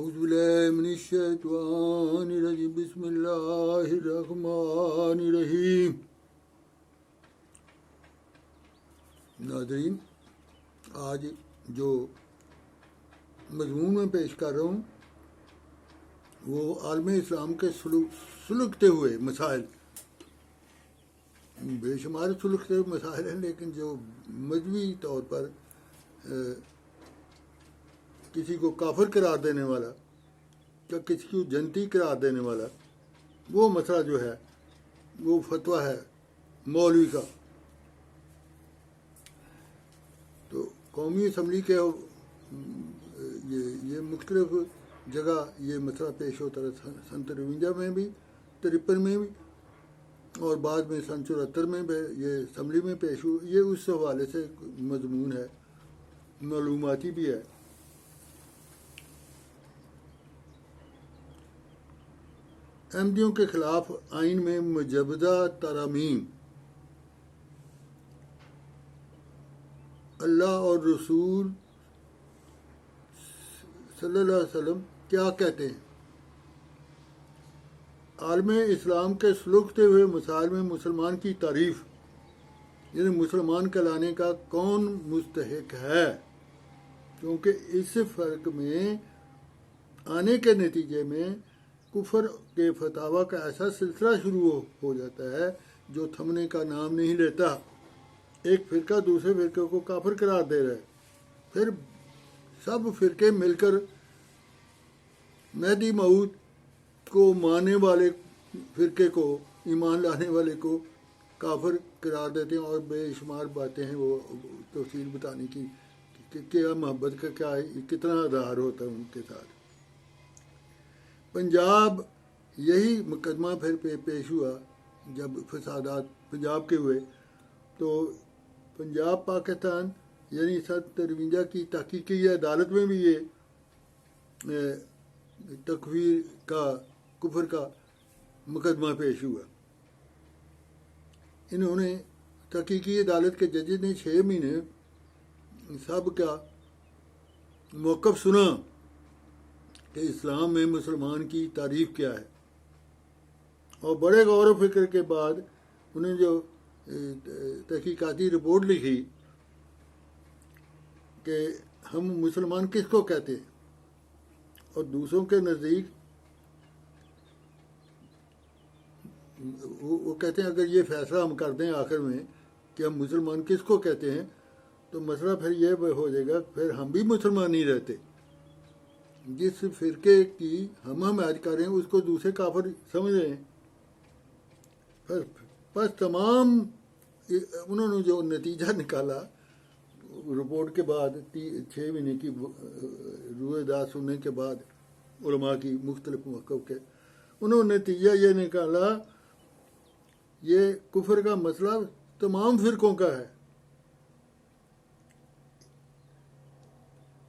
اعوذ باللہ من الشیطان الرجیم بسم اللہ الرحمن الرحیم۔ ناظرین، آج جو مضمون میں پیش کر رہا ہوں وہ عالم اسلام کے سلگتے ہوئے مسائل، بے شمار سلگتے ہوئے مسائل ہیں، لیکن جو مذہبی طور پر کسی کو کافر قرار دینے والا یا کسی کو جنتی قرار دینے والا وہ مسئلہ جو ہے وہ فتویٰ ہے مولوی کا۔ تو قومی اسمبلی کے یہ مختلف جگہ یہ مسئلہ پیش ہوتا رہا، سن 53 میں بھی، 53 میں بھی، اور بعد میں سن 74 میں بھی یہ اسمبلی میں پیش ہوا۔ یہ اس حوالے سے مضمون ہے، معلوماتی بھی ہے۔ احمدیوں کے خلاف آئین میں مجوزہ ترامیم، اللہ اور رسول صلی اللہ علیہ وسلم کیا کہتے ہیں؟ عالم اسلام کے سلگتے ہوئے مسائل میں مسلمان کی تعریف، یعنی مسلمان کہلانے کا کون مستحق ہے، کیونکہ اس فرق میں آنے کے نتیجے میں کفر کے فتاویٰ کا ایسا سلسلہ شروع ہو جاتا ہے جو تھمنے کا نام نہیں لیتا۔ ایک فرقہ دوسرے فرقے کو کافر قرار دے رہا ہے، پھر سب فرقے مل کر مہدی موعود کو ماننے والے فرقے کو، ایمان لانے والے کو کافر قرار دیتے ہیں، اور بے شمار باتیں ہیں وہ تفصیل بتانے کی کہ کیا محبت کا کیا کتنا اظہار ہوتا ہے ان کے ساتھ۔ پنجاب یہی مقدمہ پھر پیش ہوا جب فسادات پنجاب کے ہوئے، تو پنجاب پاکستان یعنی سن 53 کی تحقیقی عدالت میں بھی یہ تکفیر کا، کفر کا مقدمہ پیش ہوا۔ انہوں نے تحقیقی عدالت کے ججز نے 6 مہینے سب کا موقف سنا کہ اسلام میں مسلمان کی تعریف کیا ہے، اور بڑے غور و فکر کے بعد انہیں جو تحقیقاتی رپورٹ لکھی کہ ہم مسلمان کس کو کہتے ہیں، اور دوسروں کے نزدیک وہ کہتے ہیں اگر یہ فیصلہ ہم کر دیں آخر میں کہ ہم مسلمان کس کو کہتے ہیں تو مسئلہ پھر یہ ہو جائے گا، پھر ہم بھی مسلمان نہیں رہتے۔ جس فرقے کی ہم حمایت کر رہے ہیں اس کو دوسرے کافر سمجھ رہے ہیں۔ بس تمام انہوں نے جو نتیجہ نکالا رپورٹ کے بعد، 6 مہینے کی روئے داد سننے کے بعد علماء کی مختلف موقف کے، انہوں نے نتیجہ یہ نکالا یہ کفر کا مسئلہ تمام فرقوں کا ہے،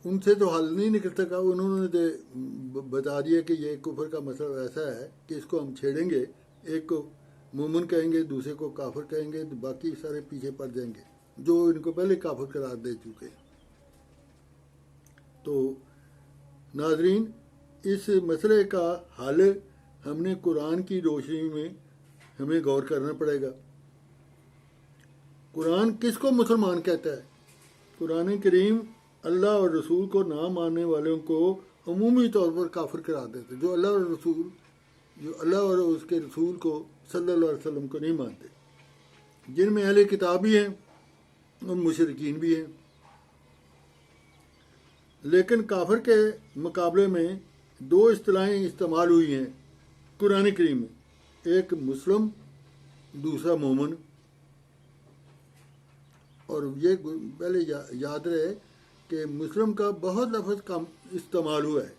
ان سے تو حل نہیں نکل سکا۔ انہوں نے بتا دیا کہ یہ کفر کا مسئلہ ایسا ہے کہ اس کو ہم چھیڑیں گے، ایک کو مومن کہیں گے، دوسرے کو کافر کہیں گے، باقی سارے پیچھے پڑ جائیں گے جو ان کو پہلے کافر قرار دے چکے ہیں۔ تو ناظرین، اس مسئلے کا حل ہم نے قرآن کی روشنی میں ہمیں غور کرنا پڑے گا۔ قرآن کس کو مسلمان کہتا ہے؟ قرآن کریم اللہ اور رسول کو نہ ماننے والوں کو عمومی طور پر کافر قرار دیتے، جو اللہ اور اس کے رسول کو صلی اللہ علیہ وسلم کو نہیں مانتے، جن میں اہل کتاب بھی ہیں اور مشرکین بھی ہیں۔ لیکن کافر کے مقابلے میں 2 اصطلاحیں استعمال ہوئی ہیں قرآن کریم میں، ایک مسلم، دوسرا مومن۔ اور یہ پہلے یاد رہے کہ مسلم کا بہت لفظ کم استعمال ہوا ہے،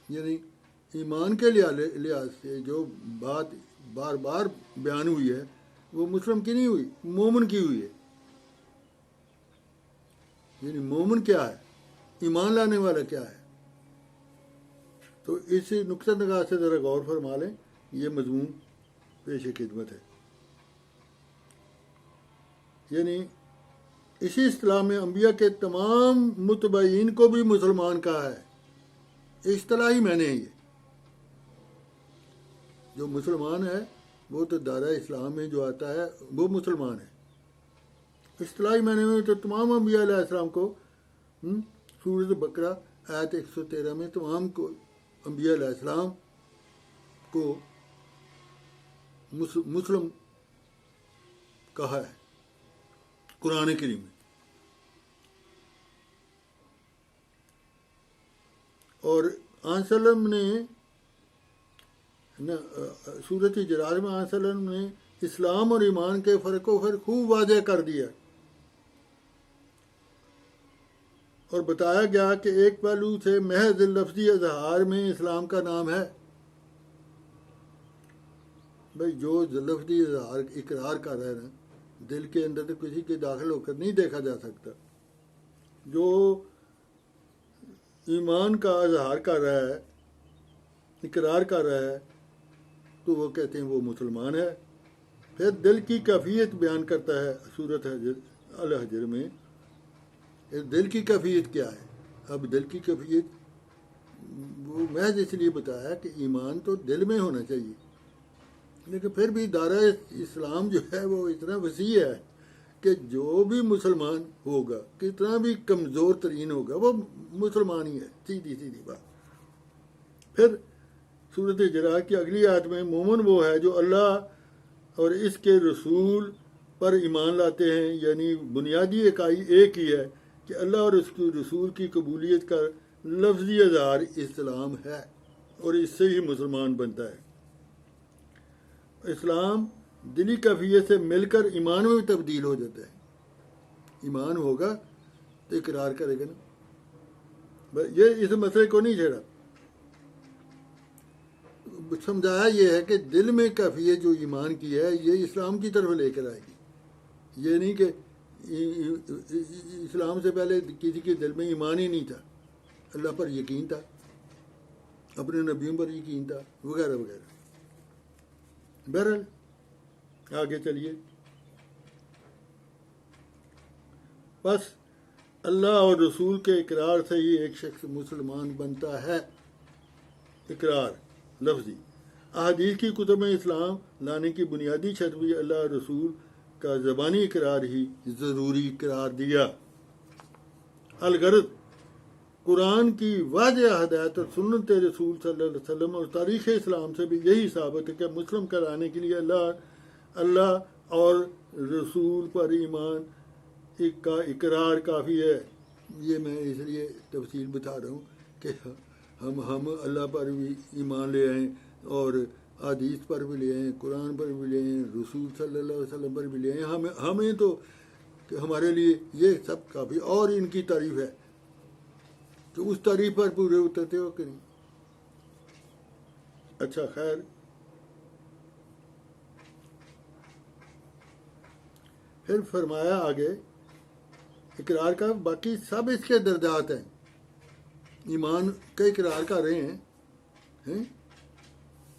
یعنی ایمان کے لحاظ سے جو بات بار بار بیان ہوئی ہے وہ مسلم کی نہیں ہوئی، مومن کی ہوئی ہے۔ یعنی مومن کیا ہے، ایمان لانے والا کیا ہے۔ تو اس نقطہ نگاہ سے ذرا غور فرما لیں، یہ مضمون پیش خدمت ہے۔ یعنی اسی اصطلاح میں انبیاء کے تمام متبعین کو بھی مسلمان کہا ہے، اصطلاحی معنی ہے یہ. جو مسلمان ہے وہ تو دائرہ اسلام میں جو آتا ہے وہ مسلمان ہے. اصطلاحی معنی میں تو تمام انبیاء علیہ السلام کو سورۃ بقرہ آیت 113 میں تمام کو انبیاء علیہ السلام کو مسلم کہا ہے قرآن کریم میں. اور آن سلم نے سورۃ حجرات میں آن سلم نے اسلام اور ایمان کے فرق و فرق خوب واضح کر دیا اور بتایا گیا کہ ایک پہلو سے محض لفظی اظہار میں اسلام کا نام ہے. بھائی جو لفظی اظہار اقرار کر رہا ہے نا دل کے اندر تو کسی کے داخل ہو کر نہیں دیکھا جا سکتا. جو ایمان کا اظہار کر رہا ہے اقرار کر رہا ہے تو وہ کہتے ہیں وہ مسلمان ہے. پھر دل کی کیفیت بیان کرتا ہے سورۃ الحجر میں. دل کی کیفیت کیا ہے؟ اب دل کی کیفیت وہ محض اس لیے بتایا کہ ایمان تو دل میں ہونا چاہیے، لیکن پھر بھی دائرہ اسلام جو ہے وہ اتنا وسیع ہے کہ جو بھی مسلمان ہوگا کتنا بھی کمزور ترین ہوگا وہ مسلمان ہی ہے. سیدھی سیدھی بات. پھر سورۃ حجرات کی اگلی آیت میں مومن وہ ہے جو اللہ اور اس کے رسول پر ایمان لاتے ہیں، یعنی بنیادی اکائی ایک ہی ہے کہ اللہ اور اس کے رسول کی قبولیت کا لفظی اظہار اسلام ہے اور اس سے ہی مسلمان بنتا ہے. اسلام دلی کیفیت سے مل کر ایمان میں بھی تبدیل ہو جاتا ہے. ایمان ہوگا تو اقرار کرے گا نا. یہ اس مسئلے کو نہیں چھیڑا، سمجھایا یہ ہے کہ دل میں کیفیت جو ایمان کی ہے یہ اسلام کی طرف لے کر آئے گی. یہ نہیں کہ اسلام سے پہلے کسی کے دل میں ایمان ہی نہیں تھا، اللہ پر یقین تھا، اپنے نبیوں پر یقین تھا وغیرہ وغیرہ. بہرحال آگے چلیے. بس اللہ اور رسول کے اقرار سے ہی ایک شخص مسلمان بنتا ہے. اقرار لفظی. احادیث کی کتب میں اسلام لانے کی بنیادی شرط بھی اللہ اور رسول کا زبانی اقرار ہی ضروری قرار دیا. الغرض قرآن کی واضح ہدایت اور سنت رسول صلی اللہ علیہ وسلم اور تاریخ اسلام سے بھی یہی ثابت ہے کہ مسلم کرانے کے لیے اللہ اور رسول پر ایمان کا اقرار کافی ہے. یہ میں اس لیے تفصیل بتا رہا ہوں کہ ہم اللہ پر بھی ایمان لے آئیں اور حدیث پر بھی لے آئیں، قرآن پر بھی لے آئیں، رسول صلی اللہ علیہ وسلم پر بھی لے آئیں. ہمیں تو کہ ہمارے لیے یہ سب کافی. اور ان کی تعریف ہے تو اس تعریف پر پورے اترتے ہو کہ نہیں. اچھا خیر، پھر فرمایا آگے اقرار کا باقی سب اس کے درجات ہیں. ایمان کا اقرار کر رہے ہیں،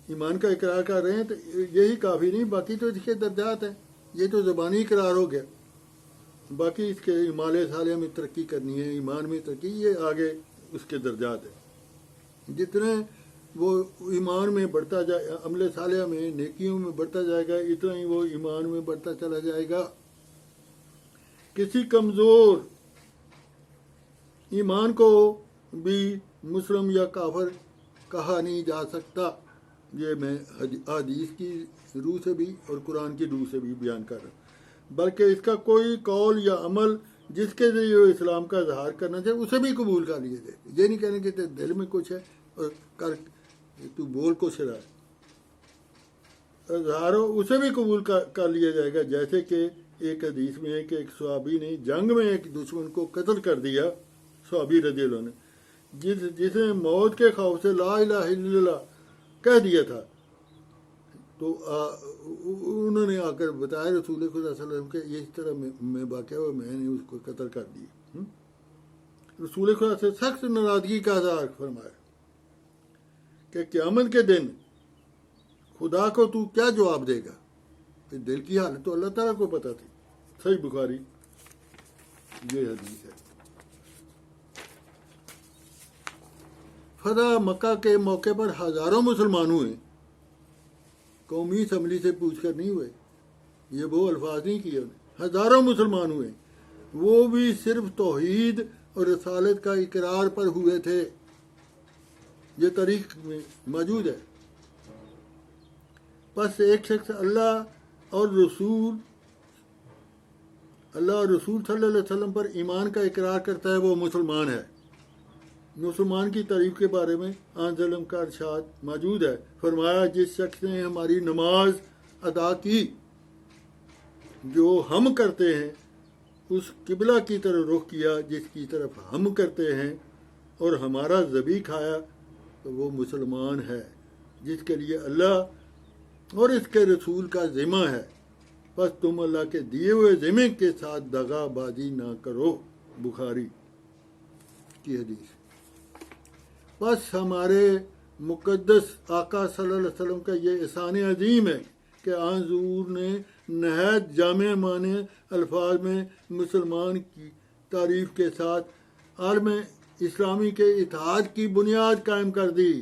ایمان کا اقرار کر رہے ہیں تو یہی کافی نہیں، باقی تو اس کے درجات ہیں. یہ تو زبانی اقرار ہو گیا، باقی اس کے اعمال صالحہ میں ترقی کرنی ہے، ایمان میں ترقی، یہ آگے اس کے درجات ہیں. جتنے وہ ایمان میں بڑھتا جائے، عمل صالحہ میں نیکیوں میں بڑھتا جائے گا، اتنا ہی وہ ایمان میں بڑھتا چلا جائے گا. کسی کمزور ایمان کو بھی مسلم یا کافر کہا نہیں جا سکتا. یہ میں حدیث کی روح سے بھی اور قرآن کی روح سے بھی بیان کر رہا ہوں. بلکہ اس کا کوئی قول یا عمل جس کے ذریعے وہ اسلام کا اظہار کرنا چاہے اسے بھی قبول کر لیا جائے. یہ نہیں کہنے کہ دل میں کچھ ہے اور تو بول کچھ رہا ہے، اظہار ہو اسے بھی قبول کر لیا جائے گا. جیسے کہ ایک حدیث میں ہے کہ ایک صحابی نے جنگ میں ایک دشمن کو قتل کر دیا، صحابی رضی اللہ عنہ، جس نے موت کے خوف سے لا الہ الا اللہ کہہ دیا تھا. تو انہوں نے آ کر بتایا رسول خدا صلی اللہ علیہ وسلم کہ اس طرح میں واقعہ ہوا، میں نے اس کو قتل کر دیا. رسول خدا سے سخت ناراضگی کا اظہار فرمایا کہ قیامت کے دن خدا کو تو کیا جواب دے گا. دل کی حالت تو اللہ تعالیٰ کو پتہ تھی. صحیح بخاری یہ حدیث ہے. فتح مکہ کے موقع پر ہزاروں مسلمان ہوئے، قومی اسمبلی سے پوچھ کر نہیں ہوئے، یہ وہ الفاظ نہیں کیے انہیں، ہزاروں مسلمان ہوئے، وہ بھی صرف توحید اور رسالت کا اقرار پر ہوئے تھے، یہ تاریخ میں موجود ہے۔ بس ایک شخص اللہ اور رسول صلی اللہ علیہ وسلم پر ایمان کا اقرار کرتا ہے، وہ مسلمان ہے۔ مسلمان کی تعریف کے بارے میں آن کا ارشاد موجود ہے، فرمایا جس شخص نے ہماری نماز ادا کی جو ہم کرتے ہیں، اس قبلہ کی طرف رخ کیا جس کی طرف ہم کرتے ہیں، اور ہمارا ذبیح کھایا، تو وہ مسلمان ہے جس کے لیے اللہ اور اس کے رسول کا ذمہ ہے، بس تم اللہ کے دیے ہوئے ذمے کے ساتھ دغا بازی نہ کرو۔ بخاری کی حدیث۔ بس ہمارے مقدس آقا صلی اللہ علیہ وسلم کا یہ احسان عظیم ہے کہ آن حضور نے نہایت جامع معنی الفاظ میں مسلمان کی تعریف کے ساتھ عالم اسلامی کے اتحاد کی بنیاد قائم کر دی۔